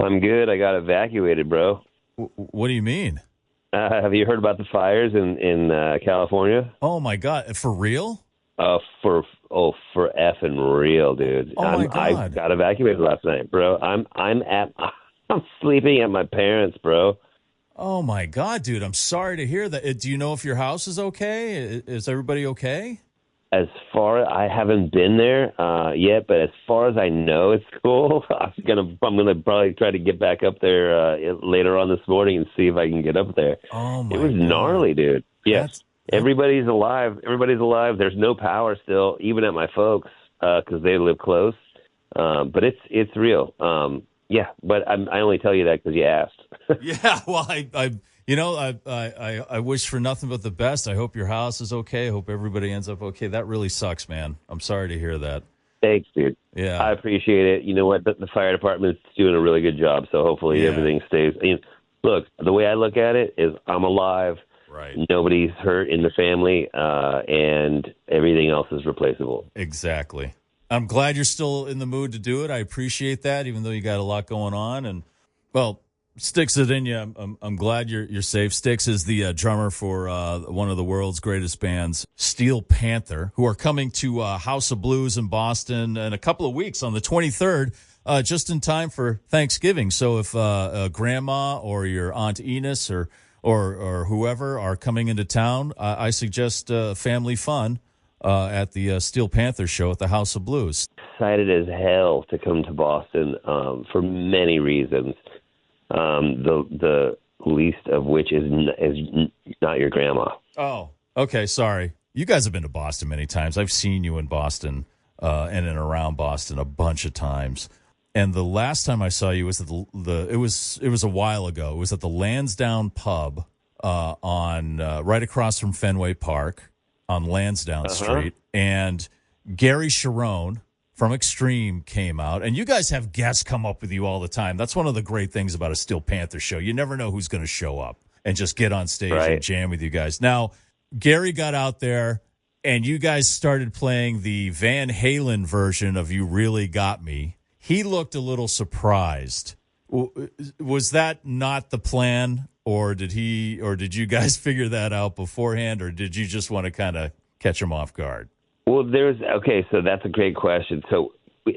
I'm good. I got evacuated, bro. What do you mean? Have you heard about the fires in California? Oh my God, for real? For effing real, dude. Oh my I God. got evacuated last night, bro. I'm sleeping at my parents, bro. Oh my God, dude. I'm sorry to hear that. Do you know if your house is okay? Is everybody okay? As far I haven't been there yet, but as far as I know, it's cool. I'm gonna probably try to get back up there later on this morning and see if I can get up there. Oh It my was God. gnarly, dude. Yeah, That's that. everybody's alive. Everybody's alive. There's no power still, even at my folks, because they live close. But it's real. Yeah, but I only tell you that because you asked. Yeah. Well, I wish for nothing but the best. I hope your house is okay. I hope everybody ends up okay. That really sucks, man. I'm sorry to hear that. Thanks, dude. Yeah. I appreciate it. You know what? The fire department's doing a really good job, so hopefully Yeah. everything stays. Look, the way I look at it is I'm alive. Right. Nobody's hurt in the family, and everything else is replaceable. Exactly. I'm glad you're still in the mood to do it. I appreciate that, even though you got a lot going on. And well, Stix Zidinia, I'm glad you're safe. Stix is the drummer for one of the world's greatest bands, Steel Panther, who are coming to House of Blues in Boston in a couple of weeks on the 23rd, just in time for Thanksgiving. So if Grandma or your Aunt Enos or whoever are coming into town, I suggest family fun at the Steel Panther show at the House of Blues. Excited as hell to come to Boston for many reasons. The least of which is not your grandma. Oh, okay. Sorry. You guys have been to Boston many times. I've seen you in Boston and in around Boston a bunch of times. And the last time I saw you was at it was a while ago. It was at the Lansdowne Pub on right across from Fenway Park on Lansdowne Uh-huh. Street, and Gary Sharon from Extreme came out, and you guys have guests come up with you all the time. That's one of the great things about a Steel Panther show. You never know who's going to show up and just get on stage and Right. jam with you guys. Now, Gary got out there, and you guys started playing the Van Halen version of "You Really Got Me." He looked a little surprised. Was that not the plan, or did you guys figure that out beforehand, or did you just want to kind of catch him off guard? Well, so that's a great question. So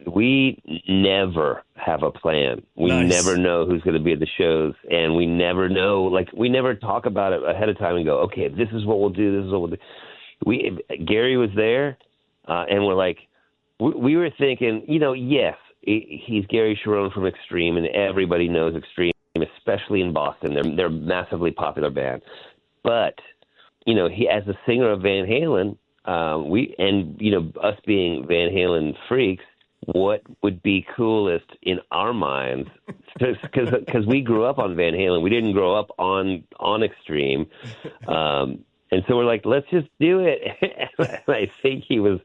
we never have a plan. We Nice. never know who's going to be at the shows, and we never know, like, we never talk about it ahead of time and go, okay, this is what we'll do, this is what we'll do. Gary was there, and we're like, we were thinking, yes, he's Gary Sharon from Extreme, and everybody knows Extreme, especially in Boston. They're a massively popular band. But, he, as a singer of Van Halen, us being Van Halen freaks, what would be coolest in our minds? Because we grew up on Van Halen, we didn't grow up on Extreme, and so we're like, let's just do it. And I think he was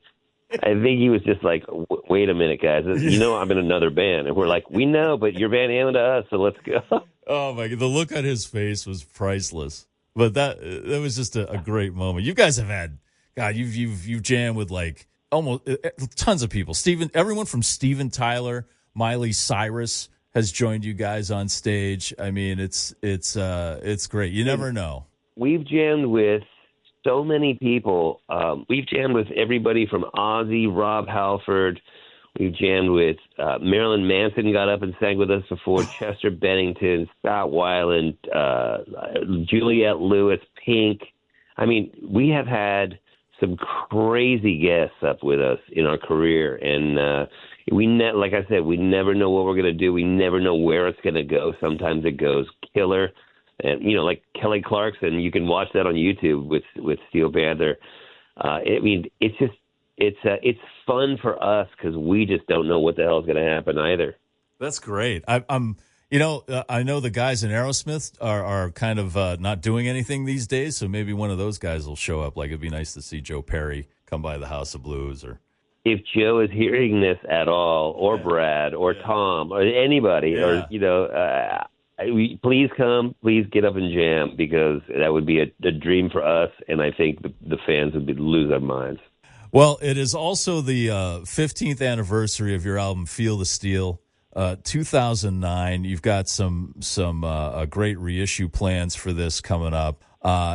just like, wait a minute, guys, I'm in another band, and we're like, we know, but you're Van Halen to us, so let's go. Oh my God, the look on his face was priceless. But that was just a great moment. You guys have had, God, you've jammed with like almost tons of people. Everyone from Steven Tyler, Miley Cyrus has joined you guys on stage. I mean, it's great. You never know. We've jammed with so many people. We've jammed with everybody from Ozzy, Rob Halford. We've jammed with Marilyn Manson, got up and sang with us before, Chester Bennington, Scott Weiland, Juliette Lewis, Pink. I mean, we have had some crazy guests up with us in our career, and like I said, we never know what we're going to do. We never know where it's going to go. Sometimes it goes killer, and like Kelly Clarkson. You can watch that on YouTube with Steel Panther. I mean, it's fun for us because we just don't know what the hell is going to happen either. That's great. I know the guys in Aerosmith are kind of not doing anything these days, so maybe one of those guys will show up. Like, it'd be nice to see Joe Perry come by the House of Blues. Or if Joe is hearing this at all, or Brad, or Tom, or anybody, or please come, please get up and jam, because that would be a dream for us, and I think the fans would lose their minds. Well, it is also the 15th anniversary of your album "Feel the Steel." 2009. You've got some great reissue plans for this coming up,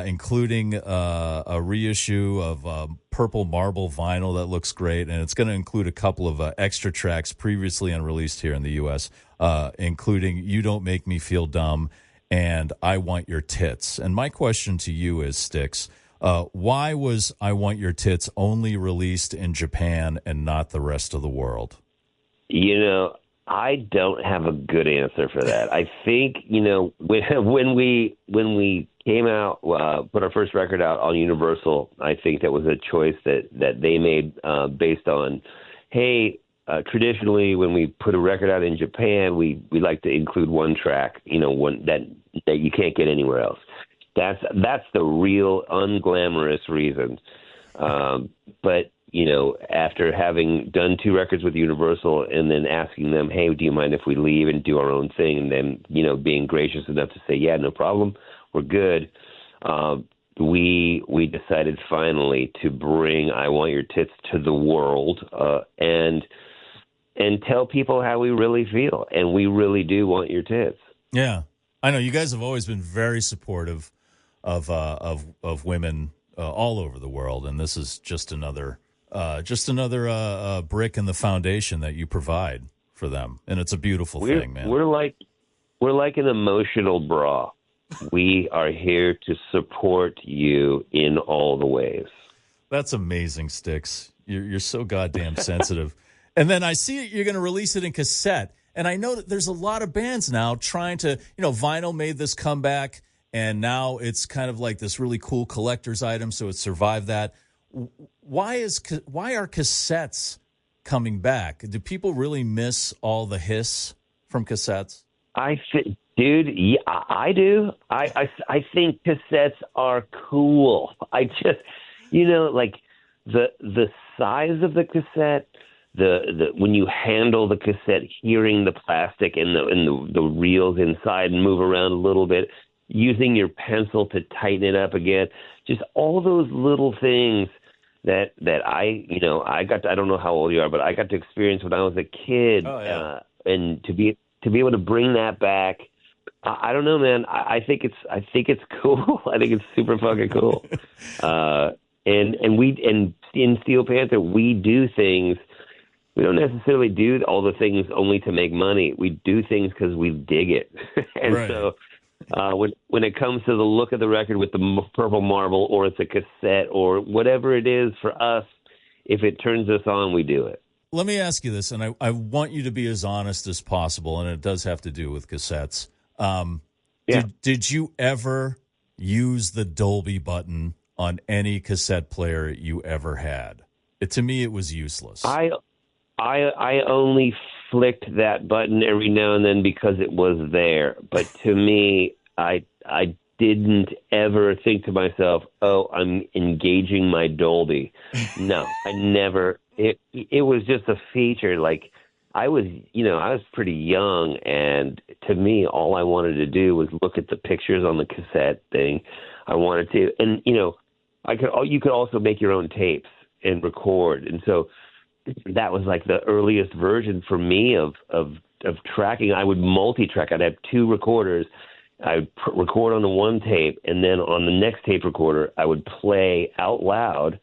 including a reissue of Purple Marble vinyl that looks great, and it's going to include a couple of extra tracks previously unreleased here in the U.S., including "You Don't Make Me Feel Dumb" and "I Want Your Tits." And my question to you is, Stix, why was "I Want Your Tits" only released in Japan and not the rest of the world? I don't have a good answer for that. I think, when we came out, put our first record out on Universal, I think that was a choice that they made based on, hey, traditionally when we put a record out in Japan, we like to include one track, one that you can't get anywhere else. That's the real unglamorous reason. But after having done 2 records with Universal and then asking them, hey, do you mind if we leave and do our own thing? And then, being gracious enough to say, yeah, no problem, we're good. We decided finally to bring "I Want Your Tits" to the world and tell people how we really feel. And we really do want your tits. Yeah, I know you guys have always been very supportive of women all over the world, and this is just another brick in the foundation that you provide for them, and it's a beautiful thing, man. We're like an emotional bra. We are here to support you in all the ways. That's amazing, Stix. You're so goddamn sensitive. And then I see you're going to release it in cassette, and I know that there's a lot of bands now trying to, vinyl made this comeback, and now it's kind of like this really cool collector's item, so it survived that. Why are cassettes coming back? Do people really miss all the hiss from cassettes? Dude, yeah, I do. I think cassettes are cool. I just, like the size of the cassette, the when you handle the cassette, hearing the plastic and the reels inside and move around a little bit, using your pencil to tighten it up again, just all those little things that I got to, I don't know how old you are, but I got to experience when I was a kid. Oh, yeah. And to be able to bring that back, I don't know, man. I think it's cool. I think it's super fucking cool. And in Steel Panther, we do things. We don't necessarily do all the things only to make money. We do things because we dig it. And right. So when it comes to the look of the record with the Purple Marble, or it's a cassette or whatever it is, for us, if it turns us on, we do it. Let me ask you this, and I want you to be as honest as possible, and it does have to do with cassettes. Yeah. Did you ever use the Dolby button on any cassette player you ever had? To me, it was useless. I only flicked that button every now and then because it was there. But to me, I didn't ever think to myself, oh, I'm engaging my Dolby. No, I never. It was just a feature. Like, I was pretty young, and to me, all I wanted to do was look at the pictures on the cassette thing. I wanted to, and you could also make your own tapes and record, and so that was like the earliest version for me of tracking. I would multi-track. I'd have 2 recorders. I would record on the one tape, and then on the next tape recorder, I would play out loud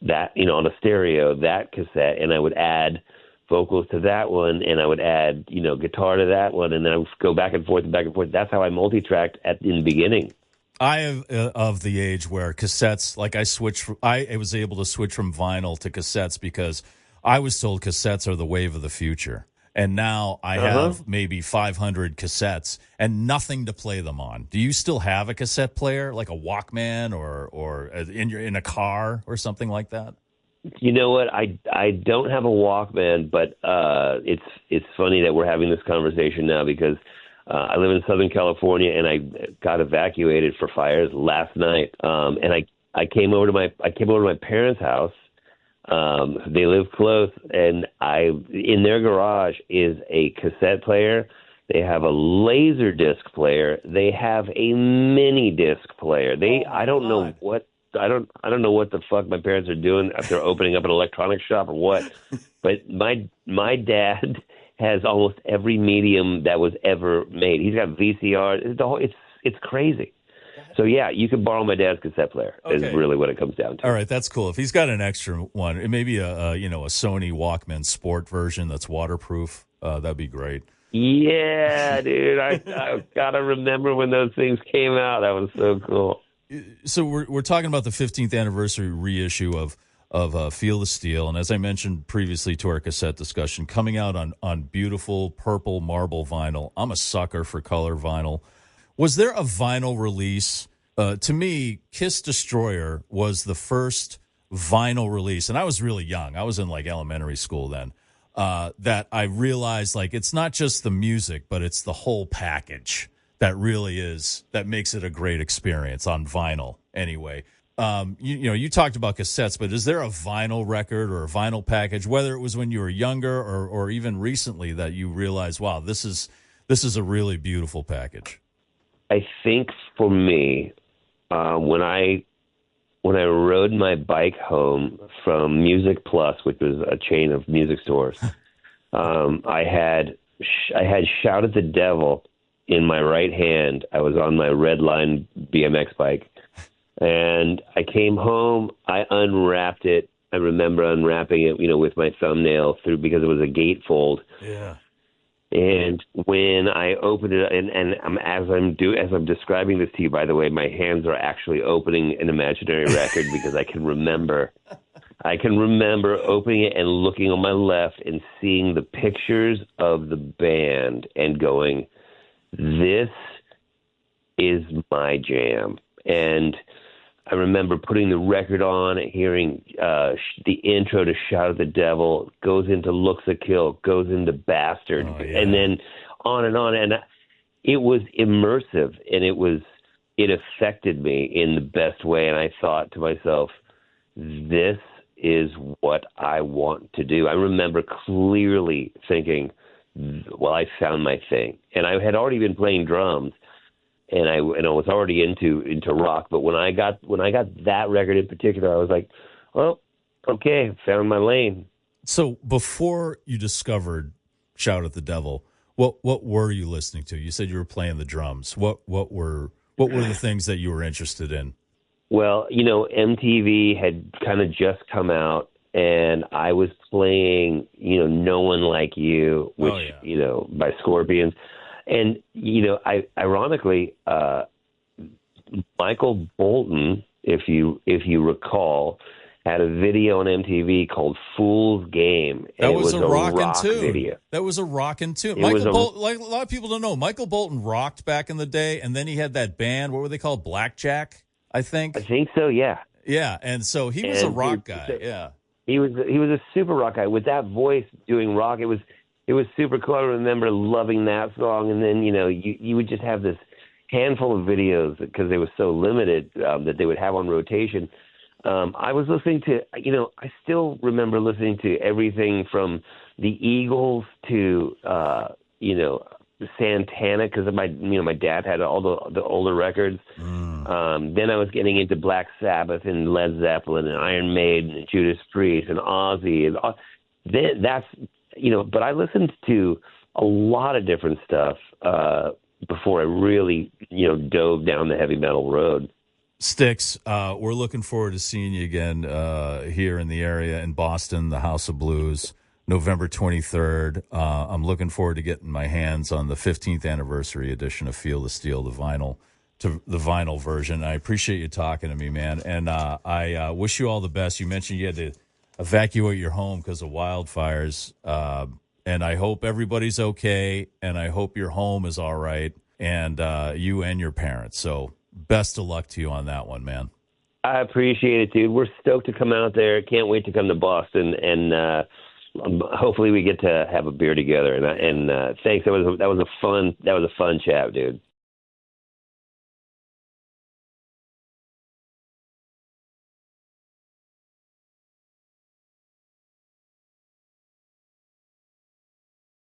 that, on a stereo, that cassette, and I would add vocals to that one, and I would add, guitar to that one, and then I would go back and forth and back and forth. That's how I multi-tracked in the beginning. I am of the age where cassettes, like I was able to switch from vinyl to cassettes because I was told cassettes are the wave of the future. And now I have maybe 500 cassettes and nothing to play them on. Do you still have a cassette player, like a Walkman or in a car or something like that? You know what? I don't have a Walkman, but it's funny that we're having this conversation now because I live in Southern California and I got evacuated for fires last night. And I came over to my parents' house. They live close, and in their garage is a cassette player. They have a laser disc player. They have a mini disc player. I don't know what the fuck my parents are doing if they're opening up an electronics shop or what. But my dad has almost every medium that was ever made. He's got VCR. It's crazy. So yeah, you can borrow my dad's cassette player. Okay. Is really what it comes down to. All right, that's cool. If he's got an extra one, it may be a Sony Walkman Sport version that's waterproof. That'd be great. Yeah, dude. I gotta remember when those things came out. That was so cool. So we're talking about the 15th anniversary reissue of Feel the Steel, and as I mentioned previously to our cassette discussion, coming out on beautiful purple marble vinyl. I'm a sucker for color vinyl. Was there a vinyl release? To me, Kiss Destroyer was the first vinyl release, and I was really young. I was in like elementary school then. That I realized like it's not just the music, but it's the whole package that really that makes it a great experience on vinyl. Anyway, you talked about cassettes, but is there a vinyl record or a vinyl package, whether it was when you were younger or even recently, that you realized, wow, this is a really beautiful package? I think for me, when I rode my bike home from Music Plus, which was a chain of music stores, I had Shout at the Devil in my right hand. I was on my red line BMX bike, and I came home. I unwrapped it. I remember unwrapping it, with my thumbnail through, because it was a gatefold. Yeah. And when I opened it, and as I'm describing this to you, by the way, my hands are actually opening an imaginary record because I can remember opening it and looking on my left and seeing the pictures of the band and going, this is my jam. And I remember putting the record on, hearing the intro to Shout at the Devil, goes into Looks a Kill, goes into Bastard, and then on. And it was immersive, and it affected me in the best way. And I thought to myself, this is what I want to do. I remember clearly thinking, well, I found my thing. And I had already been playing drums, and I was already into rock, but when I got that record in particular, I was like, well, okay, found my lane. So before you discovered Shout at the Devil, what were you listening to? You said you were playing the drums. What were the things that you were interested in? Well, MTV had kind of just come out, and I was playing, No One Like You, which, by Scorpions. And, ironically, Michael Bolton, if you recall, had a video on MTV called Fool's Game. And that was a rockin' tune. Video. That was a rockin' tune. Michael Bolton, like a lot of people don't know, Michael Bolton rocked back in the day, and then he had that band, what were they called? Blackjack, I think. I think so, yeah. Yeah, and so he was a rock guy, yeah. He was a super rock guy. With that voice doing rock, it was super cool. I remember loving that song, and then you would just have this handful of videos because they were so limited that they would have on rotation. I was listening to, I still remember listening to everything from the Eagles to Santana, because my dad had all the older records. Then I was getting into Black Sabbath and Led Zeppelin and Iron Maiden and Judas Priest and Ozzy, and that's. But I listened to a lot of different stuff before I really, dove down the heavy metal road. Stix, we're looking forward to seeing you again here in the area in Boston, the House of Blues, November 23rd. I'm looking forward to getting my hands on the 15th anniversary edition of Feel the Steel, the vinyl version. I appreciate you talking to me, man, and I wish you all the best. You mentioned you had to evacuate your home because of wildfires, and I hope everybody's okay, and I hope your home is all right, and you and your parents. So best of luck to you on that one, man. I appreciate it, dude. We're stoked to come out there. Can't wait to come to Boston, and hopefully we get to have a beer together. And thanks. That was a fun chat, dude.